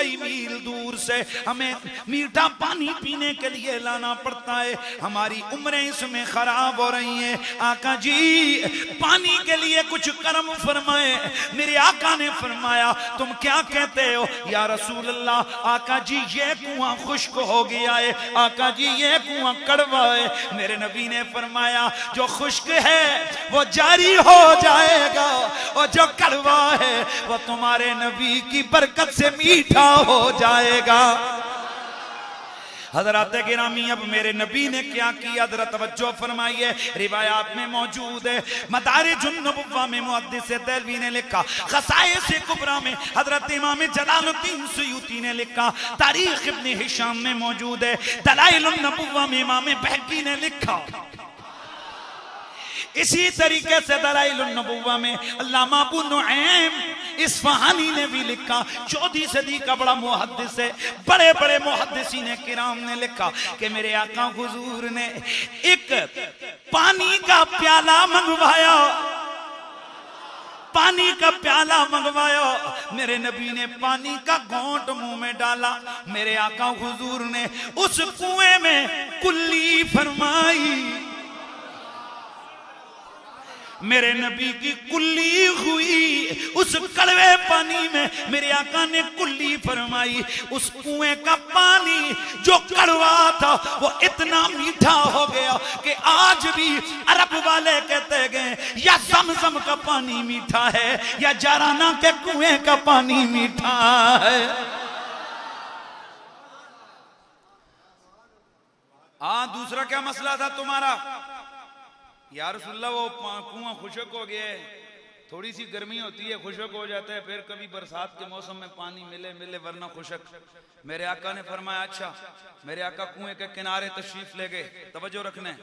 कई मील दूर से हमें मीठा पानी पीने के लिए लाना पड़ता है, हमारी उम्रें इसमें खराब हो रही हैं। आका जी पानी के लिए कुछ कर्म फरमाए। मेरे आका ने फरमाया तुम क्या कहते हो या रसूल अल्लाह? आका जी ये कुआं खुश्क हो गया है, आका जी ये कुआं कड़वा है। मेरे नबी ने फरमाया जो खुश्क है वो जारी हो जाएगा और जो कड़वा है वो तुम्हारे नबी की बरकत से मीठा हो जाएगा। हजरत गिरामी अब मेरे नबी ने क्या किया जरा तवज्जो फरमाइए। रिवायात में मौजूद है, मदारिजुन नबुव्वा में मुहद्दिस देलवी ने लिखा, खसाइस कुबरा में हजरत इमाम जलालुद्दीन सुयूती ने लिखा, तारीख इब्न हिशाम में मौजूद है, दलाइलुन नबुव्वा में इमाम बहकी ने लिखा। इसी तरीके से दलाइलुन नबुव्वा में अल्लामा अबू नुऐम इस्फहानी ने भी लिखा, 14वीं सदी का बड़ा मुहद्दिस है, बड़े बड़े मुहद्दिसीन किराम ने लिखा कि मेरे आका हुजूर ने एक पानी का प्याला मंगवाया, पानी का प्याला मंगवाया। मेरे नबी ने पानी का घोंट मुंह में डाला, मेरे आका हुजूर ने उस कुएं में कुल्ली फरमाई। मेरे नबी की कुल्ली हुई उस कड़वे पानी में, मेरे आका ने कुल्ली फरमाई। उस कुएं का पानी जो कड़वा था वो इतना मीठा हो गया कि आज भी अरब वाले कहते गए या ज़मज़म का पानी मीठा है या जाराना के कुएं का पानी मीठा है। दूसरा क्या मसला था तुम्हारा? या रसूलल्लाह वो कुआं खुशक हो गया है, थोड़ी सी गर्मी होती है खुशक हो जाता है, फिर कभी बरसात के मौसम में पानी मिले वरना खुशक। मेरे आका ने फरमाया अच्छा। मेरे आका कुएं के किनारे तशरीफ ले गए, तवज्जो रखने।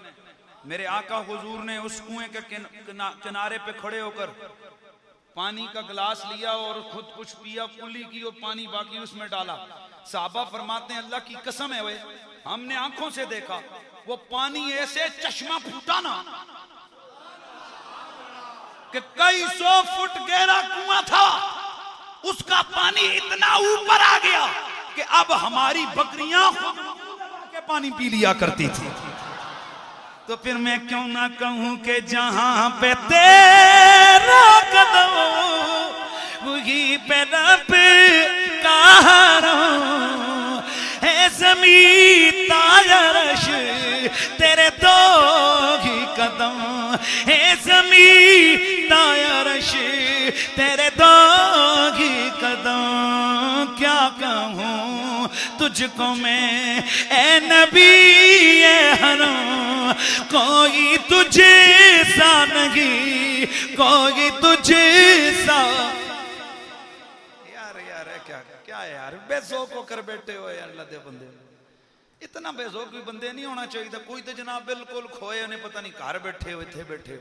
मेरे आका हुजूर ने उस कुएं के किनारे पे खड़े होकर पानी का गिलास लिया और खुद कुछ पिया, कुल्ली की और पानी बाकी उसमें डाला। साहबा फरमाते हैं अल्लाह की कसम है, हमने आंखों से देखा वो पानी ऐसे चश्मा फूटा ना कि कई 100 फुट गहरा कुआं था, उसका पानी इतना ऊपर आ गया कि अब हमारी बकरियां के पानी पी लिया करती थी। तो फिर मैं क्यों ना कहूं कि जहां पे तेरा कदम वही पे रब का है, ज़मीं तायरश तेरे दो ही कदम है, ज़मीं तायरश तेरे दो ही कदम। क्या कहूँ तुझको मैं ए नबी ए हरम, कोई तुझे सा नहीं, कोई तुझे सा। क्या है यार, बेज़ौक़ होकर बैठे हो यार अल्लाह दे बंदे। इतना बेज़ौक़ भी बंदे नहीं होना चाहिए था। कोई तो जनाब बिल्कुल खोए उन्हें पता नहीं घर बैठे हुए थे, बैठे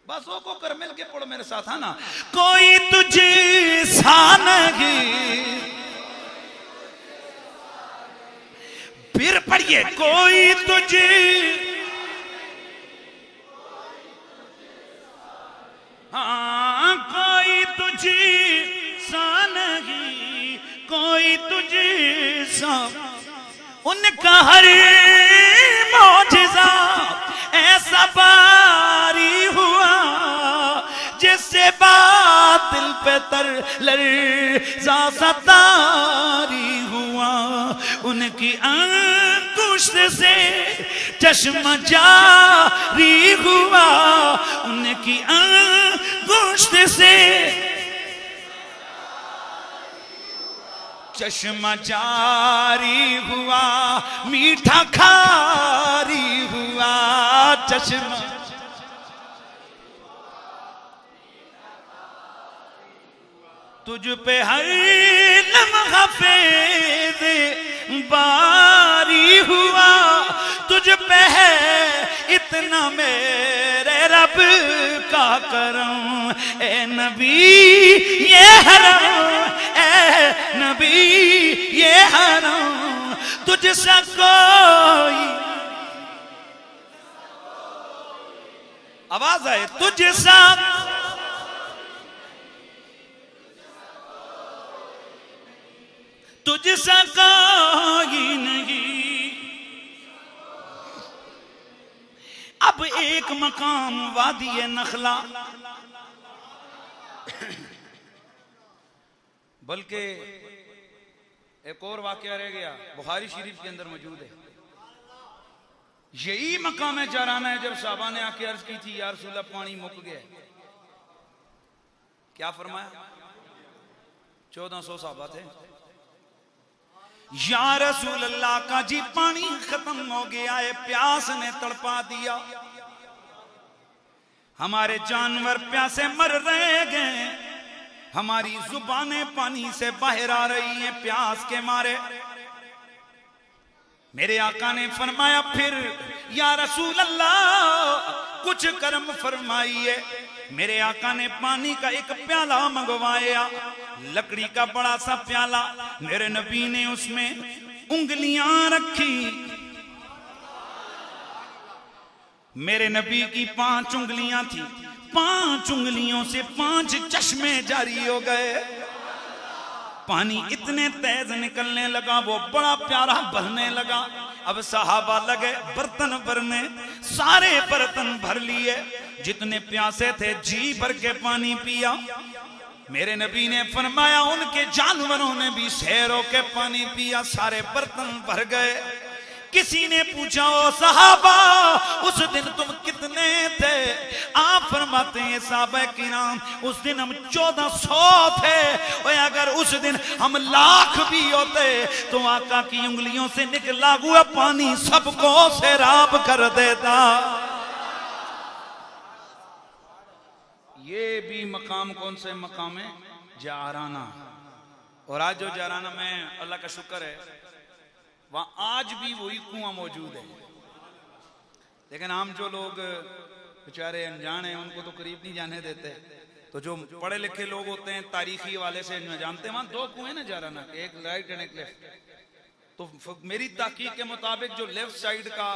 बस वो को कर मिल के पढ़ो मेरे साथ है ना। कोई तुझे सा नहीं, फिर पढ़िए कोई तुझे, हाँ कोई तुझे सा नहीं, कोई तुझे सा। उनका हर मौजिज़ा ऐसा बारी हुआ जिससे बातिल पे लर्ज़ा सतारी हुआ। उनकी अंगुष्ठ से चश्मा जारी हुआ, उनकी अंगुष्ठ से चश्मा जारी हुआ, मीठा खारी हुआ चश्मा। तुझ पे हर लम्हा फेज़ बारी हुआ, तुझ पे है इतना मेरे रब का करम। ए नबी ये हरम, ए नबी ये हरम, तुझसा कोई, आवाज आए, तुझसा तुझसा कोई नहीं। अब एक मकाम वादी नखला, बल्कि एक और वाकया रह गया, बुखारी शरीफ के अंदर मौजूद है। यही मकाम जाराना है। जब साहबा ने आके अर्ज की थी या रसूल अल्लाह पानी मुक गया, क्या फरमाया? 1400 साहबा थे। या रसूल अल्लाह का जी पानी खत्म हो गया है, प्यास ने तड़पा दिया, हमारे जानवर प्यासे मर रहे गए, हमारी जुबानें पानी से बाहर आ रही हैं प्यास के मारे। मेरे आका ने फरमाया फिर या रसूल अल्लाह कुछ कर्म फरमाइए। मेरे आका ने पानी का एक प्याला मंगवाया, लकड़ी का बड़ा सा प्याला। मेरे नबी ने उसमें उंगलियां रखी। मेरे नबी की 5 उंगलियां थी, 5 उंगलियों से 5 चश्मे जारी हो गए। पानी इतने तेज निकलने लगा, वो बड़ा प्यारा बहने लगा। अब सहाबा लगे बर्तन भरने, सारे बर्तन भर लिए, जितने प्यासे थे जी भर के पानी पिया। मेरे नबी ने फरमाया उनके जानवरों ने भी सैर होके पानी पिया, सारे बर्तन भर गए। किसी ने पूछा ओ सहाबा उस दिन तुम कितने थे? आप फरमाते हैं साहबा किराम उस दिन हम 1400 थे, और अगर उस दिन हम 1,00,000 भी होते तो आका की उंगलियों से निकला हुआ पानी सबको सैराब कर देता। ये भी मकाम कौन से मकाम है? जाराना। और आज जो जाराना में अल्लाह का शुक्र है वहां आज भी वही कुआं मौजूद है, लेकिन हम जो लोग बेचारे अनजान हैं उनको तो करीब नहीं जाने देते। तो जो पढ़े लिखे लोग होते हैं तारीखी वाले से जानते हैं वहां 2 कुएं ना जाराना के, एक राइट एंड एक लेफ्ट। तो मेरी ताकीक के मुताबिक जो लेफ्ट साइड का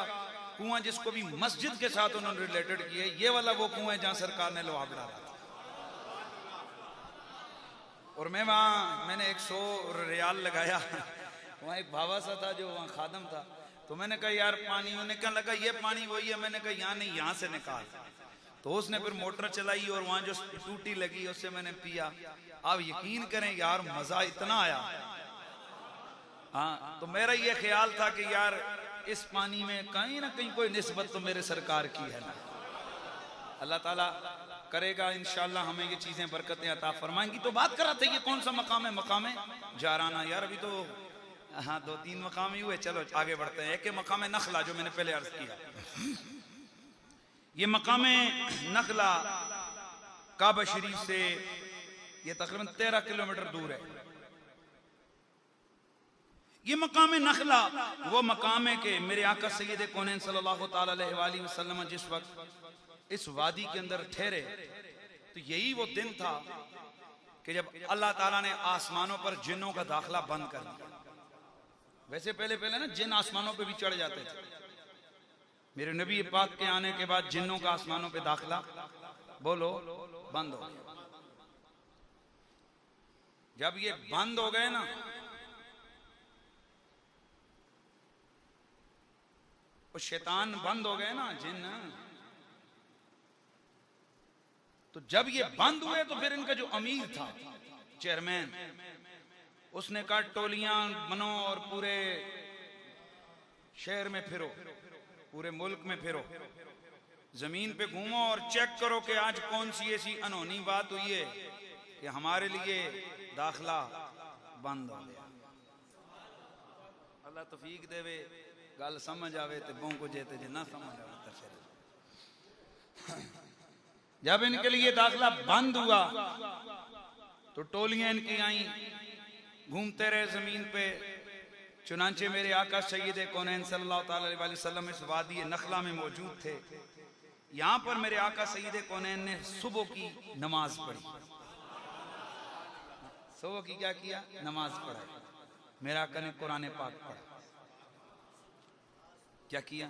कुआं जिसको भी मस्जिद के साथ उन्होंने रिलेटेड किया, ये वाला वो कुआं है जहां सरकार ने लोहा बढ़ाया। और मैंने 100 रियाल लगाया। वहाँ एक भावा सा था जो वहाँ खादम था, तो मैंने कहा यार पानी, उन्होंने कहा लगा ये पानी वही है। मैंने कहा यहाँ नहीं, यहाँ से निकाल। तो उसने फिर मोटर चलाई और वहाँ जो टूटी लगी उससे मैंने पिया। आप यकीन करें यार मजा इतना आया। हाँ, तो मेरा ये ख्याल था कि यार इस पानी में कहीं ना कहीं कोई निस्बत तो मेरे सरकार की है ना। अल्लाह ताला करेगा इंशाल्लाह हमें ये चीजें बरकतें अता फरमाएंगी। तो बात कर रहा था ये कौन सा मकाम है? मकाम है जाराना। यार अभी तो हाँ 2-3 मकाम ही हुए, चलो आगे बढ़ते हैं। एक मकाम नखला जो मैंने पहले अर्ज किया। ये मकाम नखला काबा शरीफ से ये तकरीबन 13 किलोमीटर दूर है। ये मकाम नखला वो मकाम है कि मेरे आका सैयद कौनैन सल्लल्लाहु ताला अलैहि वसल्लम जिस वक्त इस वादी के अंदर ठहरे तो यही वो दिन था कि जब अल्लाह ताला ने आसमानों पर जिन्नों का दाखिला बंद कर दिया। वैसे पहले ना जिन आसमानों पे भी चढ़ जाते थे। मेरे नबी पाक के आने के बाद जिन्नों का आसमानों पे दाखिला बोलो बंद हो गया। जब ये बंद हो गए ना वो शैतान बंद हो गए ना जिन्न, तो जब ये बंद हुए तो फिर इनका जो अमीर था चेयरमैन उसने कहा टोलियां बनो और पूरे शहर में फिरो, पूरे मुल्क में फिरो, जमीन पे घूमो और चेक करो कि आज कौन सी ऐसी अनहोनी बात हुई है कि हमारे लिए दाखिला बंद हो गया। अल्लाह तौफीक देवे, गल समझ आवे तो बहु को जेते जे ना समझ आवे तो जब इनके लिए दाखिला बंद हुआ तो टोलियां इनकी आई, घूमते रहे जमीन पे। चुनांचे मेरे आका सैयद कौनैन सल्लल्लाहु ताला अलैहि वसल्लम इस वादी नखला में मौजूद थे। यहाँ पर मेरे आका सैयद कौनैन ने सुबह की नमाज पढ़ी। सुबह की क्या किया? नमाज पढ़ा। मेरा आका ने कुरान पाक पढ़ा। क्या किया?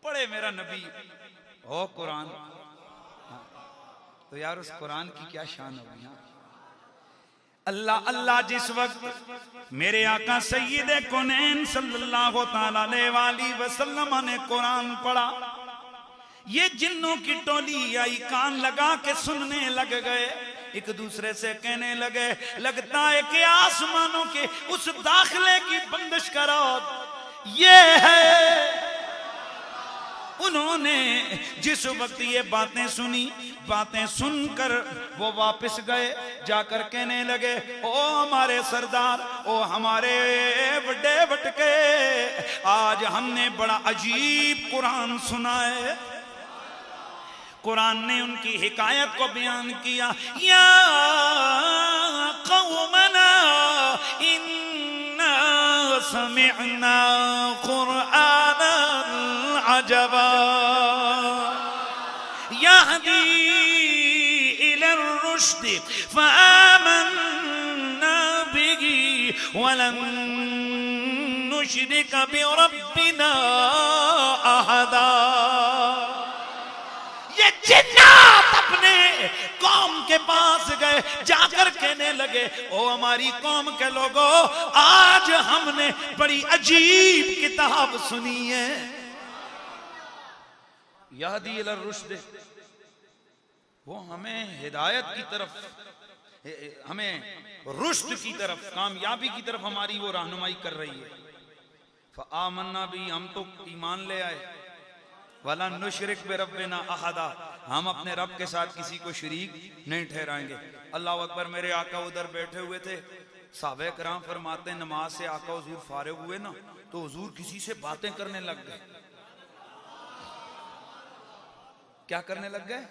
पढ़े मेरा नबी हो कुरान। तो यार उस कुरान की क्या शान होगी। अल्लाह अल्लाह जिस वक्त मेरे आका सैयदे कौनैन सल्लल्लाहु ताला अलैहि वसल्लम ने कुरान पढ़ा, ये जिन्नों की टोली आई, कान लगा के सुनने लग गए, एक दूसरे से कहने लगे लगता है कि आसमानों के उस दाखिले की बंदिश करो, ये है। उन्होंने जिस वक्त ये बातें सुनी, बातें सुनकर वो वापस गए, जाकर कहने लगे ओ हमारे सरदार, ओ हमारे बड़े बटके, आज हमने बड़ा अजीब कुरान सुना है। कुरान ने उनकी हिकायत को बयान किया, या कौमना इन्ना समिअना कुरआनन अजबा यहदी इलर रुश्द फआमन्ना बिही वलन नुश्रिक बिरब्बिना अहदा। ये जिन्नात अपने कौम के पास गए, जाकर कहने लगे ओ हमारी कौम के लोगों, आज हमने बड़ी अजीब किताब सुनी है। यहदी इलर रुश्द, वो हमें हिदायत की तरफ, हमें रुश्द की तरफ, कामयाबी की तरफ हमारी वो रहनुमाई कर रही है। फ़आमन्ना भी, हम तो ईमान ले आए, वला नुशरिक बिरब्बिना अहदा, हम अपने रब के साथ किसी को शरीक नहीं ठहराएंगे। अल्लाह अकबर। मेरे आका उधर बैठे हुए थे, साहबे कराम फरमाते नमाज से आका हुजूर फारिग हुए ना, तो हुजूर किसी से बातें करने लग गए। क्या करने लग गए?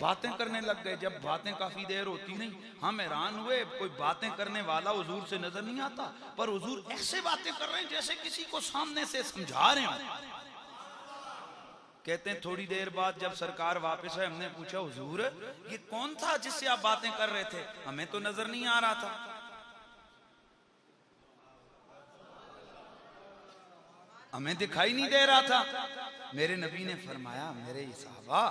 बातें करने लग गए। जब बातें काफी देर होती नहीं, हम हैरान हुए, कोई बातें करने वाला हुजूर से नजर नहीं आता, पर हुजूर ऐसे बातें कर रहे हैं जैसे किसी को सामने से समझा रहे हो। कहते हैं थोड़ी देर बाद जब सरकार वापस आए, हमने पूछा हुजूर ये कौन था जिससे आप बातें कर रहे थे, हमें तो नजर नहीं आ रहा था। हमें दिखाई नहीं दे रहा था। मेरे नबी ने फरमाया मेरे साहबा,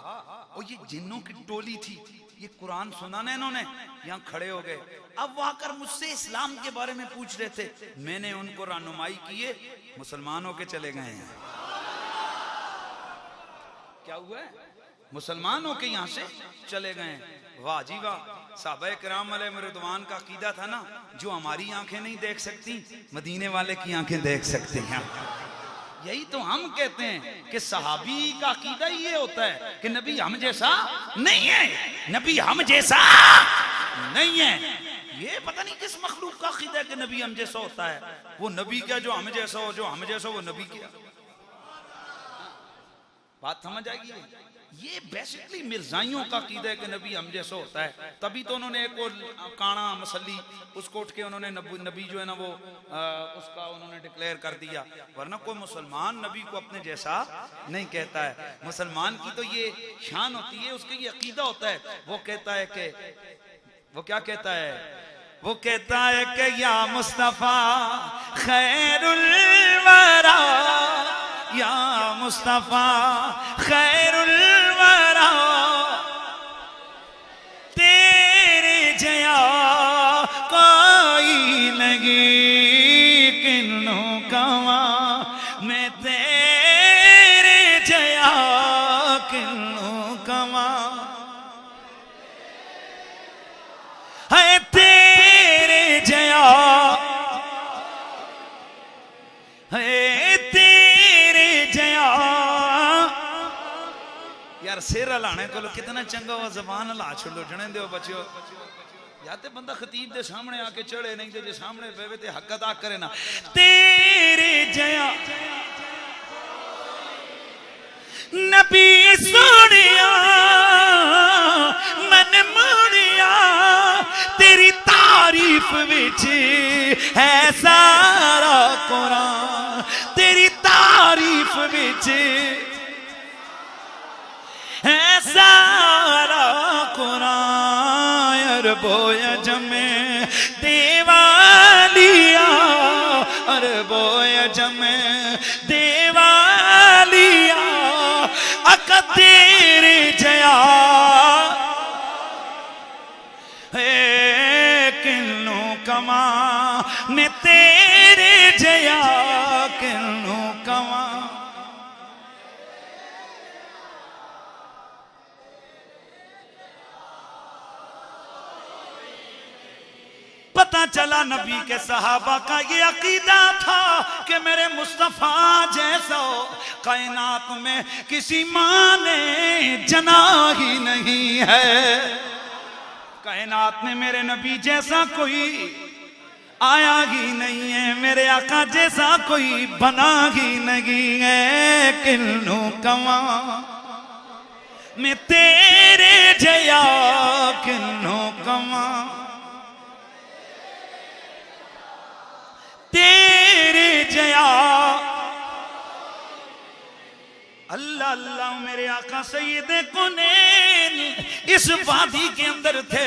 और ये जिन्नों की टोली थी, ये कुरान सुना ना इन्होंने, यहाँ खड़े हो गए, अब वो आकर मुझसे इस्लाम के बारे में पूछ रहे थे, मैंने उनको रहनुमाई किए, मुसलमान होके चले गए हैं। क्या हुआ है? मुसलमान होके यहाँ से चले गए। वाह जी वाह। साहबे किराम अलैहिम रिदवान का अकीदा था ना, जो हमारी आंखें नहीं देख सकती, मदीने वाले की आंखें देख सकती हैं। यही तो हम कहते हैं कि सहाबी का अकीदा ये होता है कि नबी हम जैसा नहीं है, नबी हम जैसा नहीं है। ये पता नहीं किस मखलूक का अकीदा है कि नबी हम जैसा होता है। वो नबी क्या जो हम जैसा हो, जो हम जैसा वो नबी क्या। बात समझ आएगी? ये बेसिकली मिर्जाइयों का अकीदा है कि नबी हम जैसा होता है। तभी तो उन्होंने एक काना मसली उसको उठ के उन्होंने नबी जो है ना वो उसका उन्होंने डिक्लेयर कर दिया, वरना कोई मुसलमान नबी को अपने जैसा नहीं कहता है। मुसलमान की तो ये शान होती है, उसका ये अकीदा होता है। वो कहता है कि वो क्या कहता है? वो कहता है कि या मुस्तफा खैरुल वरा, या मुस्तफा खैरुल वरा, तेरे जया कोई लगी किन्नो कवा, मैं तेरे जया किन्नो कवा, है तेरे जया, है तेरे जया। यार सिर हिलाने को कितना चंगा हो, जबान हिला छोड़ो, जने दो बच्चो। या ते बंदा खतीब दे सामने आके चढ़े, नहीं तो जे सामने बेवे ते हक अदा करे ना। तेरे जया नबी सोनिया मन मोड़िया, तेरी तारीफ विच है सारा कुरान, तेरी तारीफ विच है सारा कुरान। अरबो अजमे देवालिया, अरबो अजमे देवालिया, अका तेरे जया है किन्नो ने तेरे जया किन्नू कवा। पता चला नबी के सहाबा का ये अकीदा था कि मेरे मुस्तफा जैसा कायनात में किसी माँ ने जना ही नहीं है। कायनात में मेरे नबी जैसा कोई आया ही नहीं है, मेरे आका जैसा कोई बना ही नहीं है। किन्नू कवा मैं तेरे जया किन्नू कवा, तेरे जया। अल्लाह अल्लाह मेरे आका सैयदे कौनैन इस वादी के अंदर थे।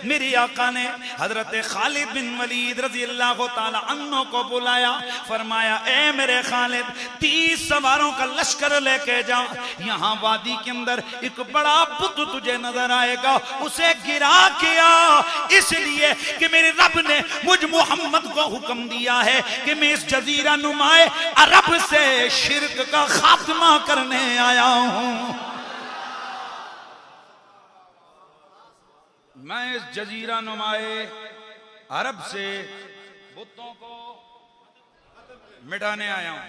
मेरे आका ने हजरत खालिद बिन वलीद रजी अल्लाह ताला अन्हो को बुलाया, फरमाया ए मेरे खालिद 30 सवारों का लश्कर लेके जा, यहाँ वादी के अंदर एक बड़ा बुत तुझे नजर आएगा, उसे गिरा के आ, इसलिए कि मेरे रब ने मुझ मोहम्मद को हुक्म दिया है कि मैं इस जजीरा नुमाए अरब से शिर्क का खात्मा करने आया हूं। मैं इस जजीरा नुमाए अरब से बुतों को मिटाने आया हूं।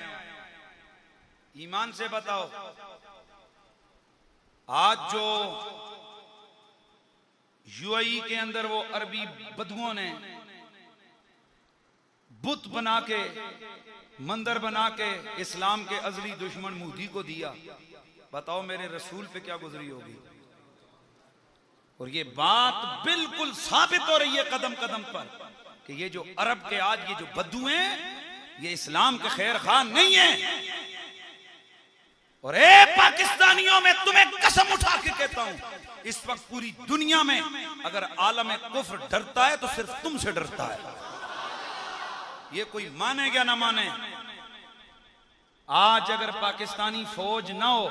ईमान से बताओ, आज जो यूएई के अंदर वो अरबी बदुओं ने बुत बना के मंदिर बना के इस्लाम के अजली दुश्मन मूदी को दिया, बताओ मेरे रसूल पे क्या गुजरी होगी। और ये बात बिल्कुल साबित हो रही है कदम कदम पर कि ये जो अरब के आज ये जो बद्दू हैं ये इस्लाम के खैर खान नहीं है। और ए पाकिस्तानियों में तुम्हें कसम उठा के कहता हूं, इस वक्त पूरी दुनिया में अगर आलम कुफ्र डरता है तो सिर्फ तुमसे डरता है। ये कोई माने या ना माने, आज अगर पाकिस्तानी फौज ना हो,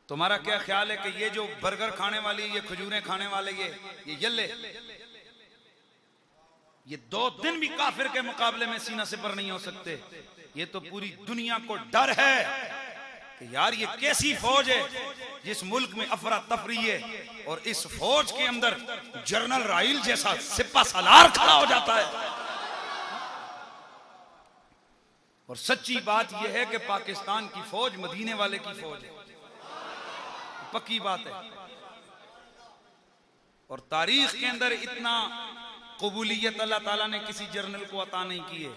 तुम्हारा क्या ख्याल है कि ये जो बर्गर खाने वाली, ये खजूरें खाने वाले, ये यल्ले, ये 2 दिन भी काफिर के मुकाबले में सीना से पर नहीं हो सकते। ये तो पूरी दुनिया को डर है कि यार ये कैसी फौज है जिस मुल्क में अफरा तफरी है और इस फौज के अंदर जनरल राइल जैसा सिपा सालार खड़ा हो जाता है। और सच्ची बात यह है कि पाकिस्तान की फौज मदीने वाले की फौज है, पक्की बात है। और तारीख के अंदर इतना कबूलियत अल्लाह ताला ने किसी जर्नल को अता नहीं की है।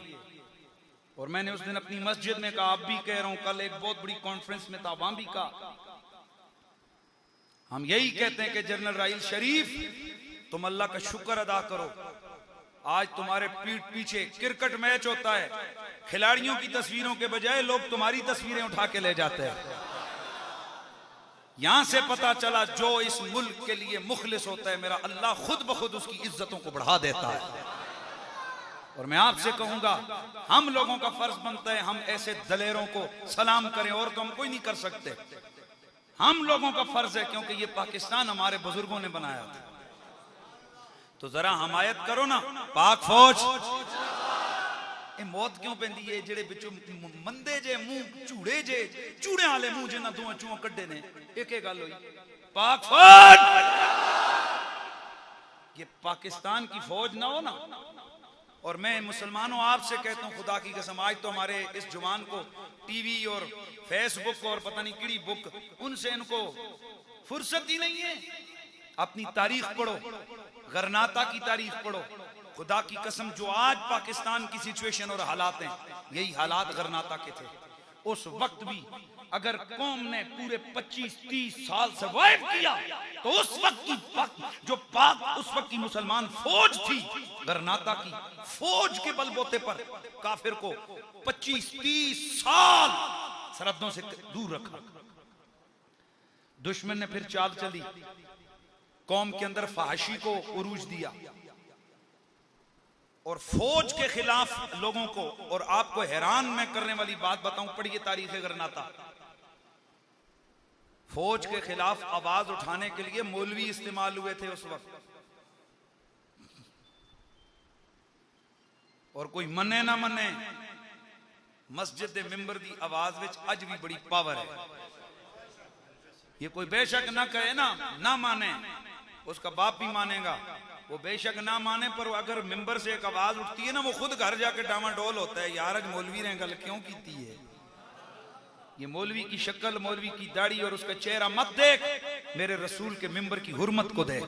और मैंने उस दिन अपनी मस्जिद में कहा, आप भी कह रहा हूं, कल एक बहुत बड़ी कॉन्फ्रेंस में था, वहां भी कहा, हम यही कहते हैं कि जनरल राइल शरीफ तुम अल्लाह का शुक्र अदा करो, आज तुम्हारे पीठ पीछे क्रिकेट मैच होता है, खिलाड़ियों की तस्वीरों के बजाय लोग तुम्हारी तस्वीरें उठा के ले जाते हैं। यहां से पता चला जो इस मुल्क के लिए मुखलिस होता है, मेरा अल्लाह खुद ब खुद उसकी इज्जतों को बढ़ा देता है। और मैं आपसे कहूंगा, हम लोगों का फर्ज बनता है हम ऐसे दलेरों को सलाम करें, और तो हम कोई नहीं कर सकते। हम लोगों का फर्ज है, क्योंकि ये पाकिस्तान हमारे बुजुर्गों ने बनाया था। तो जरा हमायत करो ना पाक फौज। मौत क्यों पेंदी है जेड़े बिचों मंदे जे मुंह झूड़े जे चूड़े वाले मुंह जिन्ना धुआं चुआं कड्डे ने, एक गल हुई पाक फौज। ये पाकिस्तान की फौज ना हो ना। और मैं मुसलमानों आपसे कहता हूं, खुदा की कसम, आज तो हमारे इस जुबान को टीवी और फेसबुक और पता नहीं किड़ी बुक, उनसे इनको फुर्सत ही नहीं है। अपनी तारीख पढ़ो, गरनाता की तारीख पढ़ो। खुदा की कसम, जो आज पाकिस्तान की सिचुएशन और हालात हैं, यही हालात गरनाता के थे। उस वक्त भी अगर कौम ने पूरे 25-30 साल सर्वाइव किया तो उस वक्त की जो पाक उस वक्त की मुसलमान फौज थी, गरनाता की फौज के बलबूते पर काफिर को 25-30 साल सरहदों से दूर रखा। दुश्मन ने फिर चाल चली, कौम के अंदर फहाशी को उरूज दिया और फौज के खिलाफ लोगों को। और आपको हैरान मैं करने वाली बात बताऊं, पढ़िए तारीख गरनाता। फौज के खिलाफ आवाज उठाने के लिए मौलवी इस्तेमाल हुए थे उस वक्त। और कोई मने ना मने, मस्जिद दे मिंबर दी आवाज विच अज भी बड़ी पावर है। ये कोई बेशक ना कहे ना माने, उसका बाप भी मानेगा, वो बेशक ना माने, पर अगर मिंबर से एक आवाज उठती है ना, वो खुद घर जाके डामाडोल होता है, यार आज मौलवी ने गल क्यों की है। ये मौलवी की शक्ल, मौलवी की दाढ़ी और उसका चेहरा मत देख, मेरे रसूल के मिंबर की हुर्मत को देख।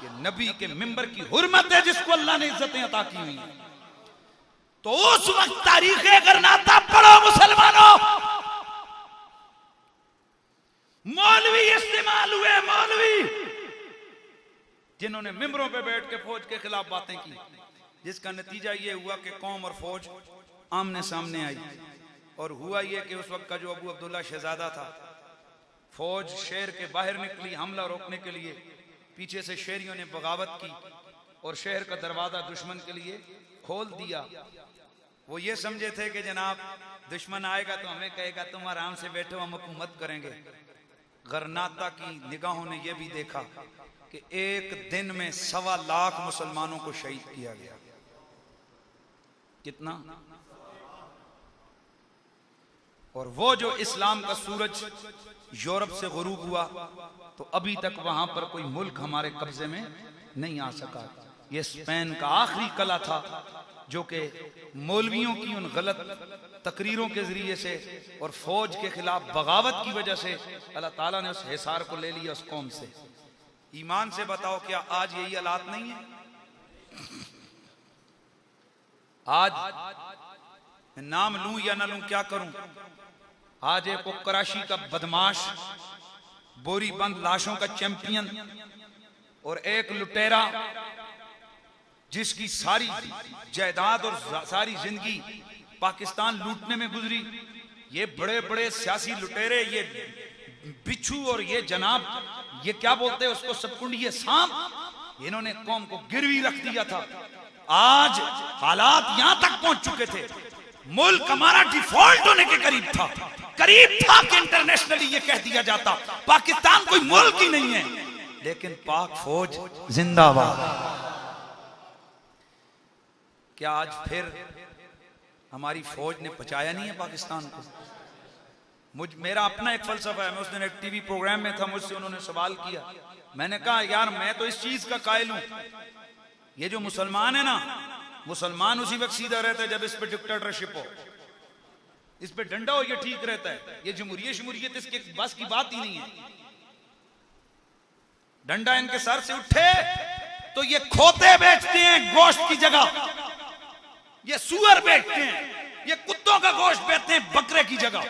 ये नबी के मिंबर की हुर्मत है जिसको अल्लाह ने इज्जतें अता की हुई हैं। तो उस वक्त तारीख गरनाता पढ़ो मुसलमानों, मौलवी इस्तेमाल हुए, मौलवी जिन्होंने मिंबरों पे बैठ के फौज के खिलाफ बातें की, जिसका नतीजा ये हुआ कि कौम और फौज आमने सामने आई। और हुआ ये कि उस वक्त का जो अबू अब्दुल्ला शहजादा था, फौज शहर के बाहर निकली हमला रोकने के लिए, पीछे से शहरियों ने बगावत की और शहर का दरवाजा दुश्मन के लिए खोल दिया। वो ये समझे थे कि जनाब दुश्मन आएगा तो हमें कहेगा तुम आराम से बैठो, हम हुकूमत करेंगे। गरनाता की निगाहों ने यह भी देखा कि एक दिन में 1.25 लाख मुसलमानों को शहीद किया गया। कितना? और वो जो इस्लाम का सूरज यूरोप से गुरूब हुआ तो अभी तक वहां पर कोई मुल्क हमारे कब्जे में नहीं आ सका। ये स्पेन का आखिरी कला था जो कि मौलवियों की उन गलत तकरीरों के जरिए से और फौज के खिलाफ बगावत की वजह से अल्लाह ताला ने उस हिसार को ले लिया उस कौम से। ईमान से बताओ, क्या आज यही हालात नहीं है? आज मैं नाम लूं या ना लूं, क्या करूं? आज एक वो कराची का बदमाश, बोरी बंद लाशों का चैंपियन और एक लुटेरा जिसकी सारी जायदाद और सारी जिंदगी पाकिस्तान लूटने में गुजरी, ये बड़े बड़े सियासी लुटेरे, ये बिच्छू और ये जनाब, ये क्या बोलते हैं उसको, सतकुंडी, ये सांप, इन्होंने कौम को गिरवी रख दिया था। आज हालात यहां तक पहुंच चुके थे, मुल्क हमारा डिफॉल्ट होने के करीब था कि इंटरनेशनली ये कह दिया जाता पाकिस्तान कोई मुल्क ही नहीं है, लेकिन पाक फौज जिंदाबाद। क्या आज फिर हमारी फौज ने बचाया नहीं है पाकिस्तान को? मेरा अपना एक फलसफा है। मैं उस दिन एक टीवी प्रोग्राम में था, मुझसे उन्होंने सवाल किया, मैंने कहा यार मैं तो इस चीज का कायल हूं, ये जो मुसलमान है ना, मुसलमान उसी वक्त सीधा रहता है जब इस पे डिक्टेटरशिप हो, इस पे डंडा हो, ये ठीक रहता है। ये जमहूरियत इसके बस की बात ही नहीं है। डंडा इनके सर से उठे तो ये खोते बेचते हैं गोश्त की जगह, ये सुअर बेचते हैं, ये कुत्तों का गोश्त बेचते हैं बकरे की जगह।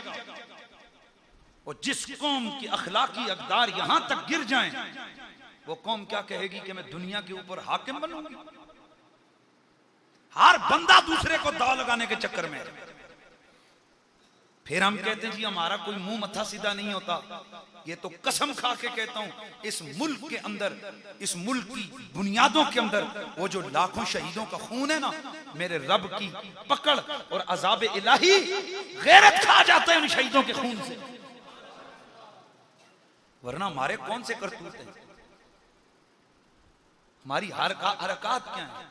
और जिस कौम की अखलाकी अकदार यहां तक गिर जाएं, वो कौम क्या कहेगी कि मैं दुनिया के ऊपर हाकिम बनूंगी? हर बंदा दूसरे को दाव लगाने के चक्कर में। फिर हम कहते हैं जी हमारा कोई मुंह मत्था सीधा नहीं होता। ये तो कसम खा के कहता हूं, इस मुल्क के अंदर, इस मुल्क की बुनियादों के अंदर वो जो लाखों शहीदों का खून है ना, मेरे रब की पकड़ और अजाब इलाही गैरत खा जाता है उन शहीदों के खून से। वरना हमारे कौन से करतूत हैं, हमारी हरकत क्या है?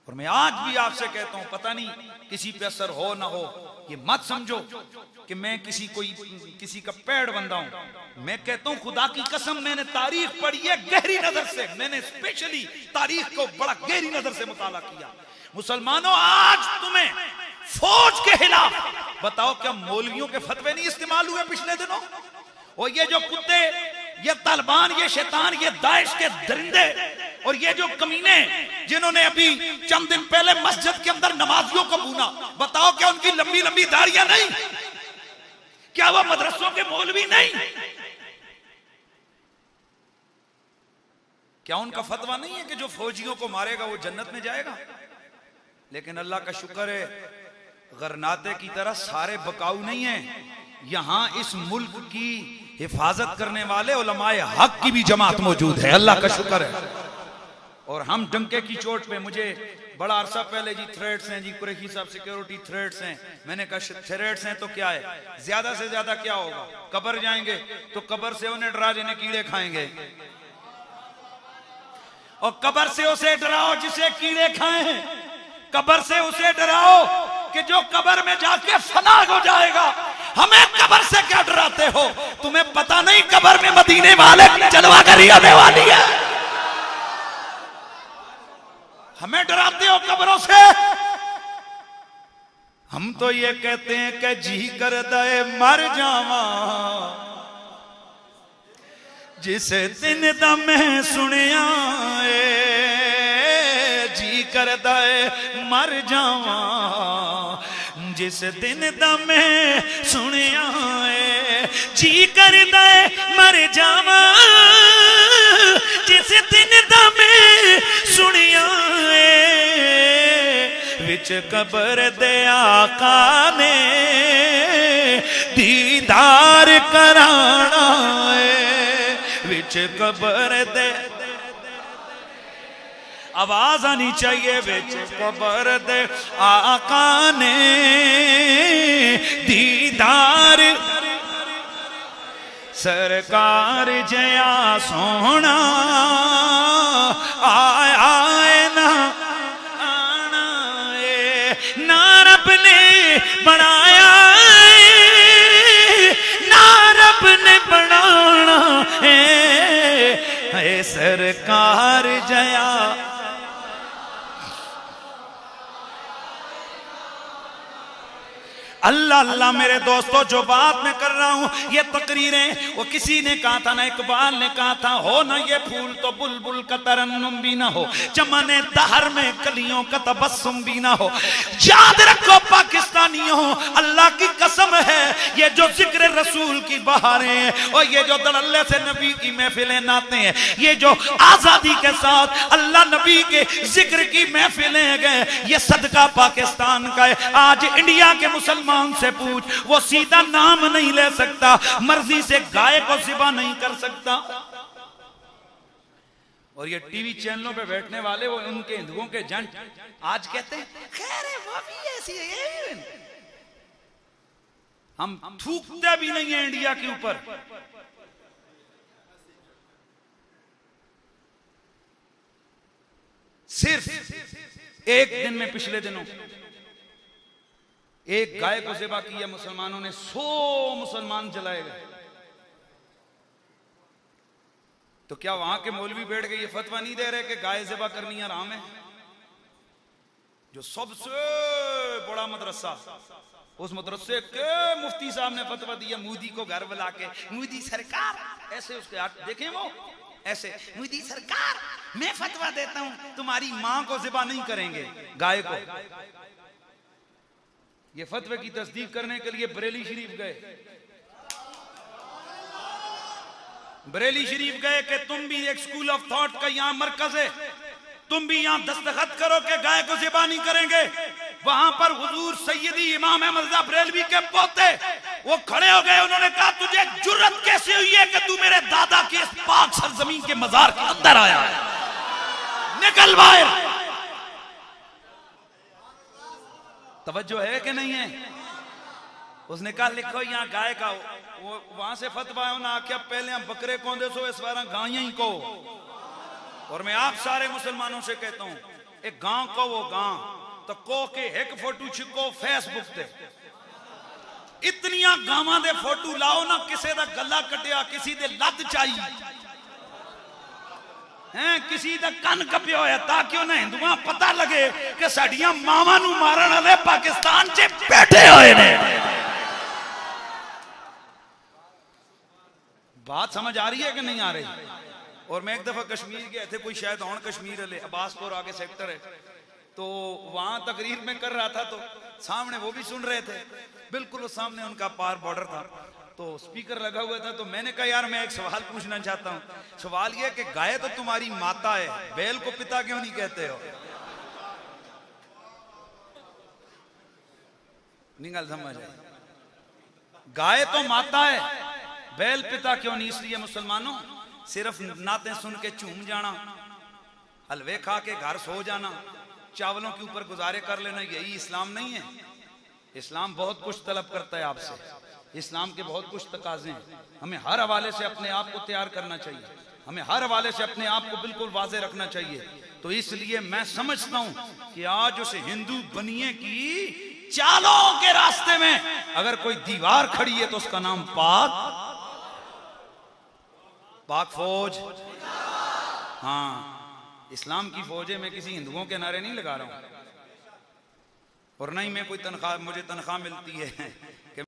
और मैं आज भी आपसे कहता हूं, पता नहीं किसी पे असर हो ना हो, ये मत समझो कि मैं किसी का पेड़ बंदा हूं। मैं कहता हूं खुदा की कसम, मैंने तारीख पढ़ी है गहरी नजर से, मैंने स्पेशली तारीख को बड़ा गहरी नजर से मुताला किया। मुसलमानों, आज तुम्हें फौज के खिलाफ बताओ क्या मौलवियों के फतवे नहीं इस्तेमाल हुए पिछले दिनों? और ये जो कुत्ते, ये तालिबान, ये शैतान, ये दाइश के दरिंदे और ये जो कमीने जिन्होंने अभी चंद दिन पहले मस्जिद के अंदर नमाजियों को भूना, बताओ क्या उनकी लंबी लंबी दाढ़ियां नहीं? क्या वो मदरसों के मौलवी नहीं? क्या उनका फतवा नहीं है कि जो फौजियों को मारेगा वो जन्नत में जाएगा? लेकिन अल्लाह का शुक्र है, गरनाते की तरह सारे बकाऊ नहीं है। यहां इस मुल्क की हिफाजत करने वाले उलमाए हक की भी जमात मौजूद है, अल्लाह का शुक्र है। और हम डंके की चोट पे, मुझे बड़ा अरसा पहले जी थ्रेड्स हैं जी, कुरैशी साहब सिक्योरिटी थ्रेड्स हैं, मैंने कहा थ्रेड्स हैं तो क्या है, ज्यादा से ज्यादा क्या होगा, कब्र जाएंगे तो कब्र से उन्हें डरा जिन्हें कीड़े खाएंगे, और कब्र से उसे डराओ जिसे कीड़े खाएं। कब्र से उसे डराओ कि जो कब्र में जाके फना हो जाएगा। हमें कब्र से क्या डराते हो? तुम्हें पता नहीं कब्र में मदीने वाले जलवागरी आने वाली है। हमें डराते हो कब्रों से। हम तो ये कहते हैं कि जी कर दे मर जावा, जिस दिन दम सुनिया जी कर दे मर जावा, जिस दिन दम सुनिया जी कर दे मर जावा, जिस दिन दम सुनिया विच कब्र दे आका ने दीदार कराना विच कब्र दे। आवाज आनी चाहिए। विच कब्र दे आका ने दीदार, सरकार जया सोना आए ना आना ना रब ने बनाया ना रब ने बनाना है, सरकार जया। अल्लाह अल्लाह मेरे दोस्तों, जो बात मैं कर रहा हूं ये तकरीरें, वो किसी ने कहा था ना, इकबाल ने कहा था, हो ना ये फूल तो बुलबुल का तरन्नुम भी ना हो, चमने दहर में कलियों का तबस्सुम भी ना हो। याद रखो पाकिस्तानियों, अल्लाह की कसम है, ये जो जिक्र रसूल की बहारें हैं और ये जो दलल्ले से नबी की महफिलें नाते हैं, ये जो आजादी के साथ अल्लाह नबी के जिक्र की महफिलें गए, ये सदका पाकिस्तान का है। आज इंडिया के मुसलमान से पूछ, वो सीधा नाम नहीं ले सकता, मर्जी से गाय को ज़िबा नहीं कर सकता। और ये टीवी चैनलों पे बैठने वाले वो उनके हिंदुओं के जंट आज कहते हैं खैर है वो भी ऐसी है। हम थूकते भी नहीं है इंडिया के ऊपर। सिर्फ एक दिन में, पिछले दिनों एक गाय को ज़िबा किया मुसलमानों ने, 100 मुसलमान जलाए गए। तो क्या वहां के मौलवी बैठ गए ये फतवा नहीं दे रहे कि गाय ज़िबा करनी हराम है? जो सबसे बड़ा मदरसा, उस मदरसे के मुफ्ती साहब ने फतवा दिया, मोदी को घर बुला के, मोदी सरकार ऐसे उसके हाथ देखें वो ऐसे, मोदी सरकार मैं फतवा देता हूं तुम्हारी मां को ज़िबा नहीं करेंगे गाय को। ये फतवे की तस्दीक करने के लिए बरेली शरीफ गए। बरेली शरीफ गए कि तुम भी एक स्कूल ऑफ थॉट का यहाँ मरकज है, तुम भी यहाँ दस्तखत करो कि गाय को ज़िबा नहीं करेंगे। वहां पर हुजूर सैयदी इमाम अहमद रज़ा बरेलवी के पोते वो खड़े हो गए। उन्होंने कहा तुझे जुर्रत कैसे हुई है कि तू मेरे दादा के इस पाक सरजमीन के मजार के अंदर आया है, निकल बाहर। तवज्जो है कि नहीं है? उसने कहा लिखो यहाँ गाय का, वो वहां से फतवा है ना आख्या पहले हम बकरे कौन दे सो इस बार गाय ही को। और मैं आप सारे मुसलमानों से कहता हूं एक गांव को वो गांव तो को के एक फोटो छिको फेसबुक ते, इतनिया गावां दे फोटो लाओ ना, किसी दा गला कटिया, किसी दे लत चाई हैं, किसी दा कन कपिया होया, ताकि उन्हें हिंदुआ पता लगे कि साडियां मावां नू मारन वाले पाकिस्तान च बैठे हुए ने। बात समझ आ रही है कि नहीं आ रही? और मैं एक दफा कश्मीर गए थे, कोई शायद और कश्मीर वाले अब्बासपुर आगे सेक्टर है, तो वहां तकरीर में कर रहा था, तो सामने वो भी सुन रहे थे, बिल्कुल उस सामने उनका पार बॉर्डर था, तो स्पीकर लगा हुआ था। तो मैंने कहा यार मैं एक सवाल पूछना चाहता हूँ। सवाल यह कि गाय तो तुम्हारी माता है, बैल को पिता क्यों नहीं कहते हो? नहीं गल समझ आई? गाय तो माता है, बैल पिता क्यों नहीं? इसलिए मुसलमानों सिर्फ नाते सुन के झूम जाना, हलवे खा के घर सो जाना, चावलों के ऊपर गुजारे कर लेना, यही इस्लाम नहीं है। इस्लाम बहुत कुछ तलब करता है आपसे, इस्लाम के बहुत कुछ तकाजे हैं। हमें हर हवाले से अपने आप को तैयार करना चाहिए, हमें हर हवाले से अपने आप को बिल्कुल वाज़े रखना चाहिए तो इसलिए मैं समझता हूं कि आज उस हिंदू बनिए की चालों के रास्ते में अगर कोई दीवार खड़ी है तो उसका नाम पाक फौज। हाँ, इस्लाम की फौज है। मैं किसी हिंदुओं के नारे नहीं लगा रहा हूं और ना ही मैं कोई तनख्वाह, मुझे तनख्वाह मिलती है कि